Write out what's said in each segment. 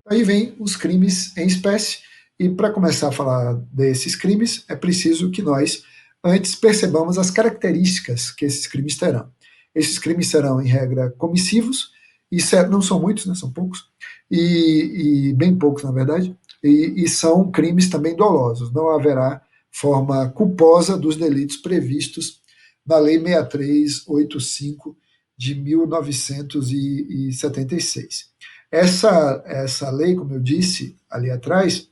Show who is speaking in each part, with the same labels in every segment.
Speaker 1: Aí vem os crimes em espécie, e para começar a falar desses crimes, é preciso que nós antes percebamos as características que esses crimes terão. Esses crimes serão, em regra, comissivos, e não são muitos, né, são poucos, e bem poucos, na verdade, e são crimes também dolosos. Não haverá forma culposa dos delitos previstos na Lei 6385 de 1976. Essa lei, como eu disse ali atrás,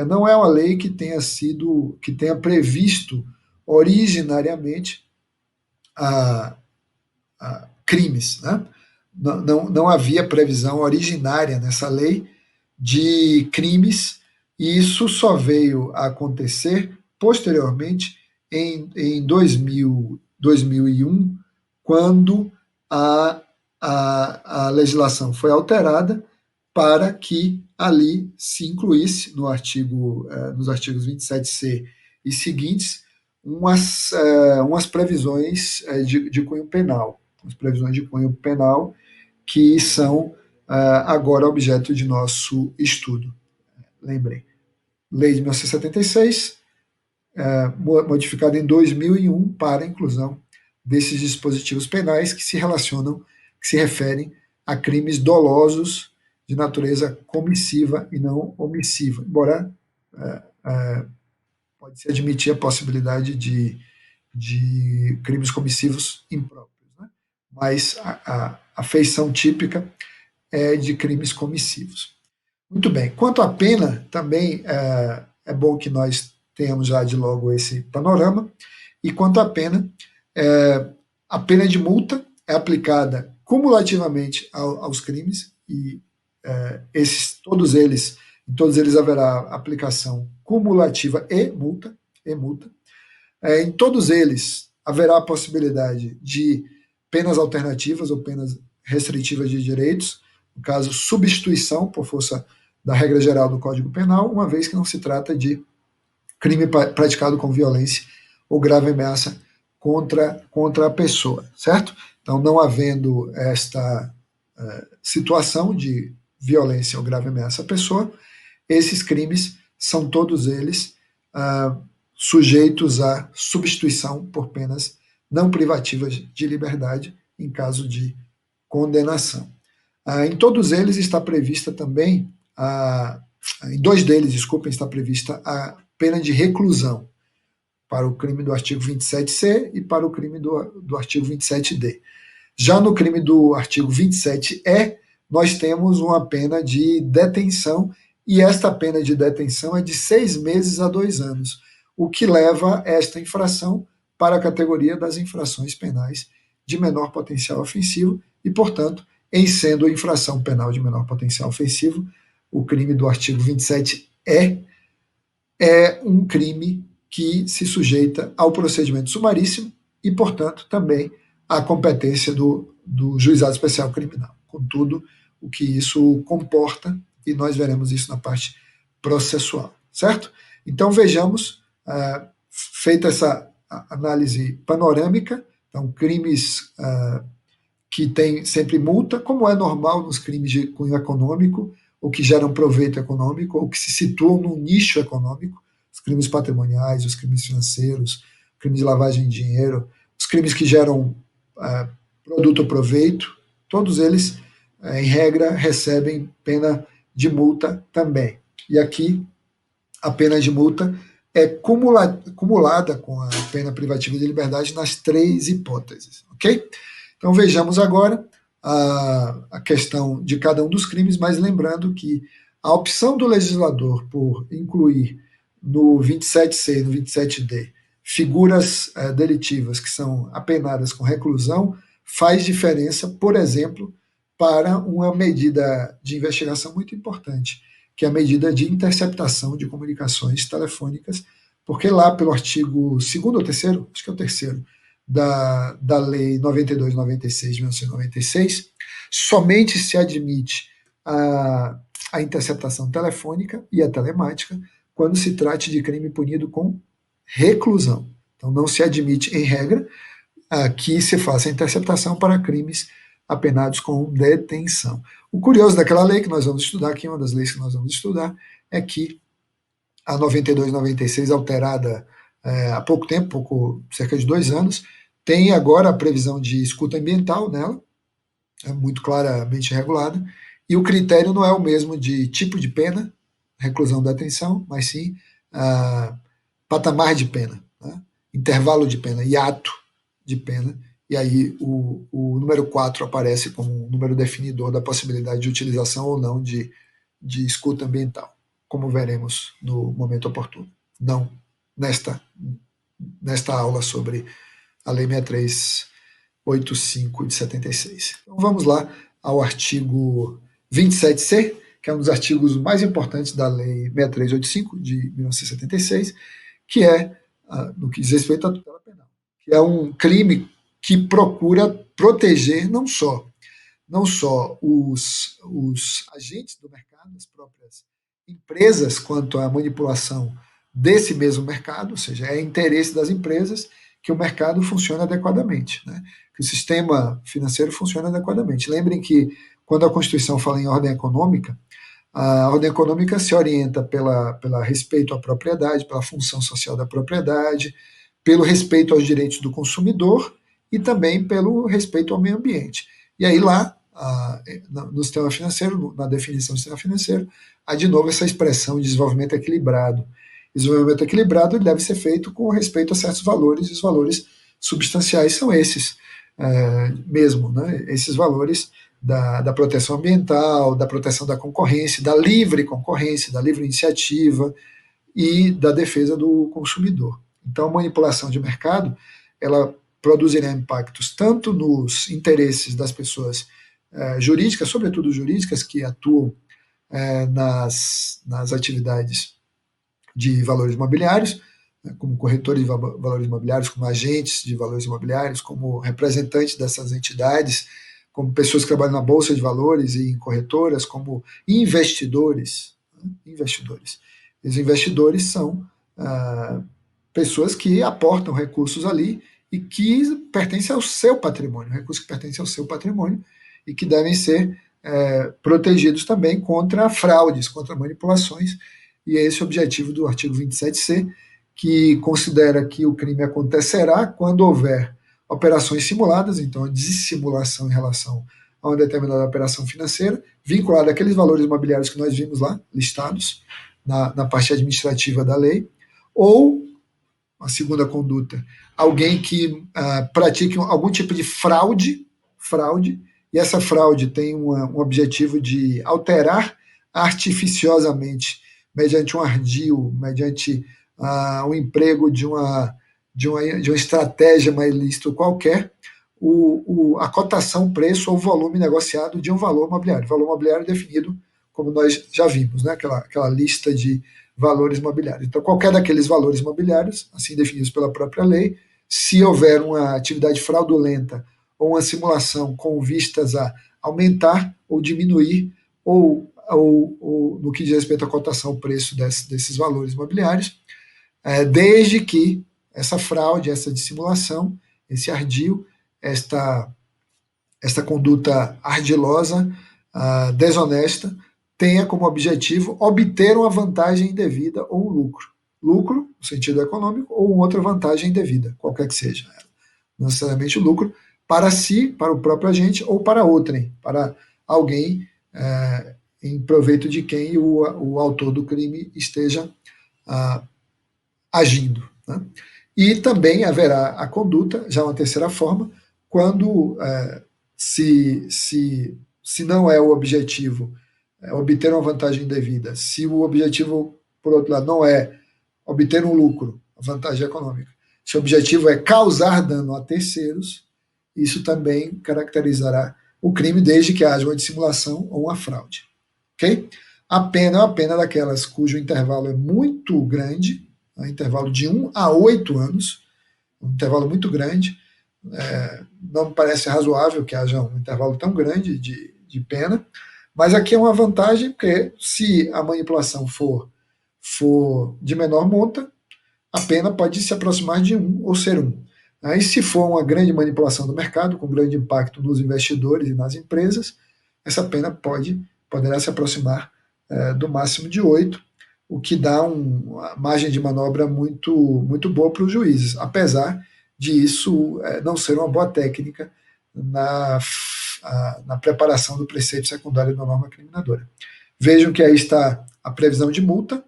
Speaker 1: não é uma lei que tenha previsto originariamente a, crimes, né? Não havia previsão originária nessa lei de crimes, e isso só veio a acontecer posteriormente em 2001, quando a legislação foi alterada para que ali se incluísse nos artigos 27C e seguintes umas previsões de cunho penal, as previsões de cunho penal que são agora objeto de nosso estudo. Lembrei. Lei de 1976, modificada em 2001 para a inclusão desses dispositivos penais que se referem a crimes dolosos de natureza comissiva e não omissiva, embora pode-se admitir a possibilidade de crimes comissivos impróprios, né? Mas a feição típica é de crimes comissivos. Muito bem. Quanto à pena, também é bom que nós tenhamos já de logo esse panorama. E quanto à pena, a pena de multa é aplicada cumulativamente aos crimes, e todos eles haverá aplicação cumulativa e multa. Em todos eles haverá a possibilidade de penas alternativas ou penas restritivas de direitos, no caso, substituição por força da regra geral do Código Penal, uma vez que não se trata de crime praticado com violência ou grave ameaça contra a pessoa, certo? Então, não havendo esta situação de violência ou grave ameaça à pessoa, esses crimes são todos eles sujeitos à substituição por penas não privativas de liberdade em caso de condenação. Em todos eles está prevista também, em dois deles, desculpem, está prevista a pena de reclusão para o crime do artigo 27C e para o crime do artigo 27D. Já no crime do artigo 27E, nós temos uma pena de detenção, e esta pena de detenção é de 6 meses a 2 anos, o que leva esta infração para a categoria das infrações penais de menor potencial ofensivo e, portanto, em sendo infração penal de menor potencial ofensivo, o crime do artigo 27E é um crime que se sujeita ao procedimento sumaríssimo e, portanto, também à competência do Juizado Especial Criminal, com tudo o que isso comporta, e nós veremos isso na parte processual, certo? Então, vejamos, feita essa análise panorâmica, então, crimes que têm sempre multa, como é normal nos crimes de cunho econômico, ou que geram proveito econômico, ou que se situam num nicho econômico, os crimes patrimoniais, os crimes financeiros, crimes de lavagem de dinheiro, os crimes que geram produto ou proveito, todos eles, em regra, recebem pena de multa também. E aqui, a pena de multa é cumulada com a pena privativa de liberdade nas 3 hipóteses, ok? Então vejamos agora a questão de cada um dos crimes, mas lembrando que a opção do legislador por incluir no 27C e no 27D figuras delitivas que são apenadas com reclusão faz diferença, por exemplo, para uma medida de investigação muito importante, que é a medida de interceptação de comunicações telefônicas, porque lá pelo artigo 2º ou 3º, acho que é o 3º, da Lei 92/96 de 1996, somente se admite a interceptação telefônica e a telemática quando se trate de crime punido com reclusão. Então não se admite, em regra, que se faça interceptação para crimes apenados com detenção. O curioso daquela lei que nós vamos estudar aqui, uma das leis que nós vamos estudar, é que a 92/96, alterada há pouco tempo, cerca de 2 anos, tem agora a previsão de escuta ambiental nela, é muito claramente regulada, e o critério não é o mesmo de tipo de pena, reclusão da detenção, mas sim patamar de pena, né? Intervalo de pena, hiato de pena, e aí o número 4 aparece como um número definidor da possibilidade de utilização ou não de escuta ambiental, como veremos no momento oportuno. Não nesta aula sobre a Lei 6385 de 76. Então vamos lá ao artigo 27C, que é um dos artigos mais importantes da Lei 6385 de 1976, que é no que diz respeito à tutela penal, que é um crime que procura proteger não só os agentes do mercado, as próprias empresas, quanto à manipulação desse mesmo mercado, ou seja, é interesse das empresas que o mercado funcione adequadamente, né? Que o sistema financeiro funcione adequadamente. Lembrem que quando a Constituição fala em ordem econômica, a ordem econômica se orienta pela respeito à propriedade, pela função social da propriedade, pelo respeito aos direitos do consumidor e também pelo respeito ao meio ambiente. E aí lá, no sistema financeiro, na definição do sistema financeiro, há de novo essa expressão de desenvolvimento equilibrado. Desenvolvimento equilibrado deve ser feito com respeito a certos valores, e os valores substanciais são esses mesmo, né? Esses valores da proteção ambiental, da proteção da concorrência, da livre concorrência, da livre iniciativa e da defesa do consumidor. Então, a manipulação de mercado, ela produzirá impactos tanto nos interesses das pessoas jurídicas, sobretudo jurídicas, que atuam nas atividades de valores imobiliários, como corretores de valores imobiliários, como agentes de valores imobiliários, como representantes dessas entidades, como pessoas que trabalham na bolsa de valores e em corretoras, como investidores. Investidores. Os investidores são pessoas que aportam recursos ali e que pertencem ao seu patrimônio, recursos que pertencem ao seu patrimônio e que devem ser protegidos também contra fraudes, contra manipulações, e é esse o objetivo do artigo 27C, que considera que o crime acontecerá quando houver operações simuladas, então a dissimulação em relação a uma determinada operação financeira, vinculada àqueles valores imobiliários que nós vimos lá, listados na parte administrativa da lei, ou, a segunda conduta, alguém que pratique algum tipo de fraude, e essa fraude tem um objetivo de alterar artificiosamente, mediante um ardil, mediante o emprego de uma estratégia mais ilícita qualquer, a cotação, preço ou volume negociado de um valor imobiliário. O valor imobiliário é definido, como nós já vimos, né? aquela lista de valores imobiliários. Então, qualquer daqueles valores imobiliários, assim definidos pela própria lei, se houver uma atividade fraudulenta ou uma simulação com vistas a aumentar ou diminuir, ou no que diz respeito à cotação, o preço desses valores imobiliários, desde que essa fraude, essa dissimulação, esse ardil, esta conduta ardilosa, desonesta, tenha como objetivo obter uma vantagem indevida ou um lucro. Lucro, no sentido econômico, ou outra vantagem indevida, qualquer que seja. Não necessariamente o lucro para si, para o próprio agente, ou para outrem, para alguém em proveito de quem o autor do crime esteja agindo. Né? E também haverá a conduta, já uma terceira forma, quando se não é o objetivo obter uma vantagem indevida, se o objetivo, por outro lado, não é obter um lucro, vantagem econômica, se o objetivo é causar dano a terceiros, isso também caracterizará o crime, desde que haja uma dissimulação ou uma fraude. Okay? A pena é uma pena daquelas cujo intervalo é muito grande, um intervalo de 1 a 8 anos, um intervalo muito grande. Não me parece razoável que haja um intervalo tão grande de pena, mas aqui é uma vantagem, porque se a manipulação for de menor monta, a pena pode se aproximar de 1 ou ser 1. Aí, se for uma grande manipulação do mercado, com grande impacto nos investidores e nas empresas, essa pena poderá se aproximar do máximo de 8, o que dá uma margem de manobra muito boa para os juízes, apesar de isso não ser uma boa técnica na preparação do preceito secundário da norma criminadora. Vejam que aí está a previsão de multa,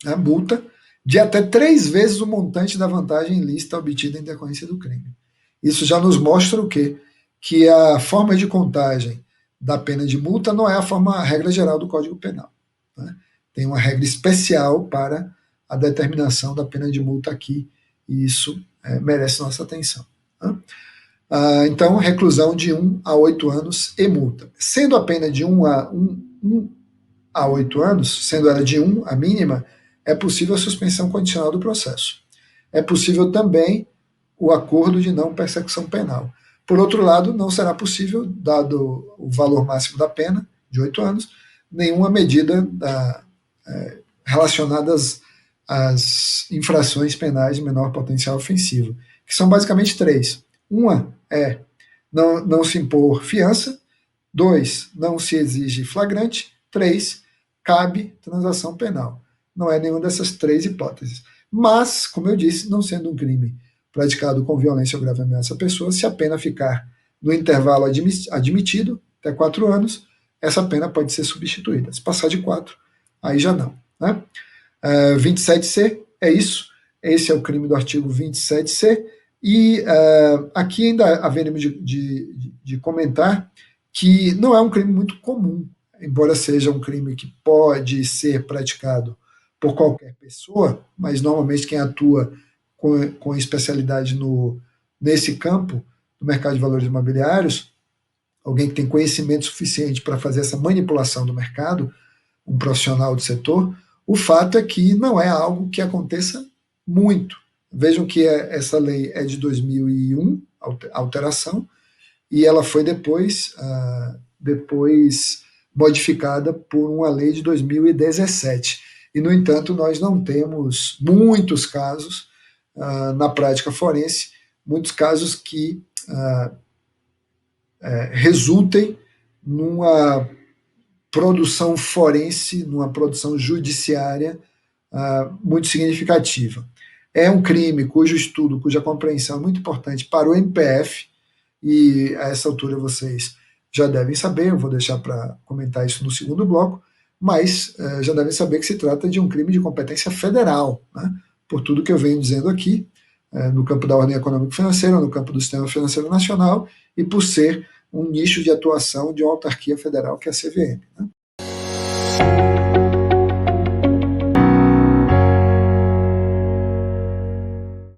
Speaker 1: a multa de até 3 vezes o montante da vantagem ilícita obtida em decorrência do crime. Isso já nos mostra o quê? Que a forma de contagem da pena de multa não é a regra geral do Código Penal. Né? Tem uma regra especial para a determinação da pena de multa aqui, e isso merece nossa atenção. Né? Então, reclusão de 1 a 8 anos e multa. Sendo a pena de 1 a 8 anos, sendo ela de 1 a mínima, é possível a suspensão condicional do processo. É possível também o acordo de não persecução penal. Por outro lado, não será possível, dado o valor máximo da pena, de 8 anos, nenhuma medida relacionadas às infrações penais de menor potencial ofensivo, que são basicamente 3. Uma é não se impor fiança, 2, não se exige flagrante, 3, cabe transação penal. Não é nenhuma dessas 3 hipóteses. Mas, como eu disse, não sendo um crime praticado com violência ou grave ameaça à pessoa, se a pena ficar no intervalo admitido, até 4 anos, essa pena pode ser substituída. Se passar de 4, aí já não. Né? 27C é isso. Esse é o crime do artigo 27C. E aqui ainda haveremos de comentar que não é um crime muito comum, embora seja um crime que pode ser praticado por qualquer pessoa, mas normalmente quem atua com especialidade nesse campo, no mercado de valores imobiliários, alguém que tem conhecimento suficiente para fazer essa manipulação do mercado, um profissional do setor, o fato é que não é algo que aconteça muito. Vejam que essa lei é de 2001, alteração, e ela foi depois modificada por uma lei de 2017. E, no entanto, nós não temos muitos casos na prática forense, muitos casos que resultem numa produção forense, numa produção judiciária muito significativa. É um crime cujo estudo, cuja compreensão é muito importante para o MPF, e a essa altura vocês já devem saber, eu vou deixar para comentar isso no segundo bloco, mas já devem saber que se trata de um crime de competência federal, né? Por tudo que eu venho dizendo aqui, no campo da ordem econômica financeira, no campo do sistema financeiro nacional, e por ser um nicho de atuação de uma autarquia federal, que é a CVM. Né?